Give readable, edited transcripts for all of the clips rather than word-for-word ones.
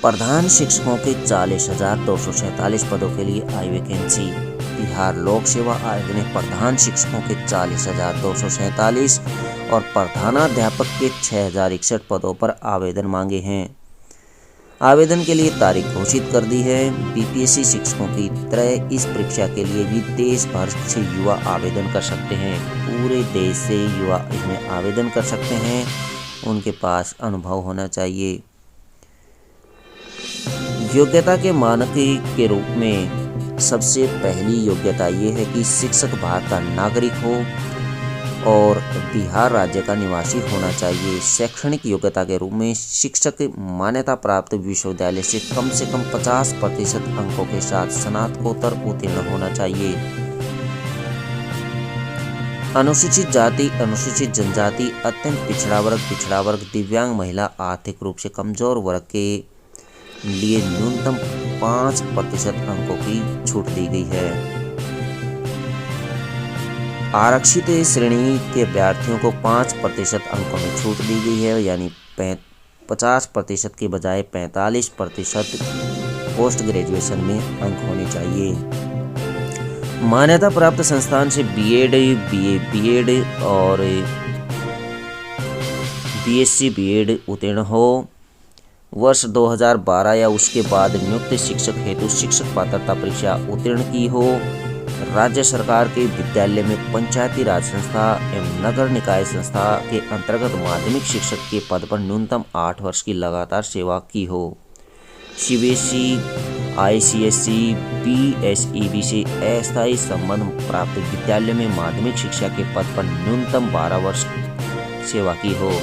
प्रधान शिक्षकों के 40,247 पदों के लिए आई वैकेंसी। बिहार लोक सेवा आयोग ने प्रधान शिक्षकों के 40,247 और प्रधानाध्यापक के 6,061 पदों पर आवेदन मांगे हैं। आवेदन के लिए तारीख घोषित कर दी है। बीपीएससी शिक्षकों की तरह इस परीक्षा के लिए भी देश भर से युवा आवेदन कर सकते हैं। पूरे देश से युवा इसमें आवेदन कर सकते हैं। उनके पास अनुभव होना चाहिए। योग्यता के मानक के रूप में सबसे पहली योग्यता ये है कि शिक्षक भारत का नागरिक हो और बिहार राज्य का निवासी होना चाहिए। शैक्षणिक योग्यता के रूप में शिक्षक मान्यता प्राप्त विश्वविद्यालय से कम 50% अंकों के साथ स्नातकोत्तर उत्तीर्ण होना चाहिए। अनुसूचित जाति, अनुसूचित जनजाति, अत्यंत पिछड़ा वर्ग, दिव्यांग महिला, आर्थिक रूप से कमजोर वर्ग के लिए न्यूनतम 5% अंकों की छूट दी गई है। आरक्षित श्रेणी के अभ्यर्थियों को 5% अंकों में छूट दी गई है, यानी 50% के बजाय 45% पोस्ट ग्रेजुएशन में अंक होने चाहिए। मान्यता प्राप्त संस्थान से बीएड, बीएड और बीएससी बीएड उत्तीर्ण हो। वर्ष 2012 या उसके बाद नियुक्त शिक्षक हेतु शिक्षक पात्रता परीक्षा उत्तीर्ण की हो। राज्य सरकार के विद्यालय में पंचायती राज संस्था एवं नगर निकाय संस्था के अंतर्गत माध्यमिक शिक्षक के पद पर न्यूनतम 8 वर्ष की लगातार सेवा की हो। सीबीएसई, आईसीएसई, बीएसईबी से अस्थायी संबंध प्राप्त विद्यालय में माध्यमिक शिक्षा के पद पर न्यूनतम 12 वर्ष सेवा की हो।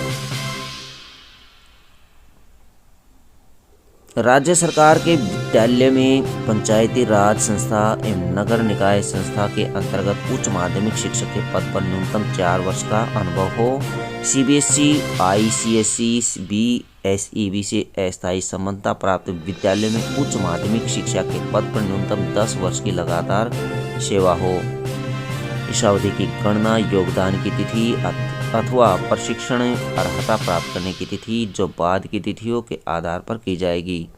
राज्य सरकार के विद्यालय में पंचायती राज संस्था एवं नगर निकाय संस्था के अंतर्गत उच्च माध्यमिक शिक्षक के पद पर न्यूनतम 4 वर्ष का अनुभव हो। सीबीएसई, आईसीएसई, बीएसईबी से अस्थायी संबंधता प्राप्त विद्यालय में उच्च माध्यमिक शिक्षा के पद पर न्यूनतम 10 वर्ष की लगातार सेवा हो। इस अवधि की गणना योगदान की तिथि अथवा प्रशिक्षण अर्हता प्राप्त करने की तिथि जो बाद की तिथियों के आधार पर की जाएगी।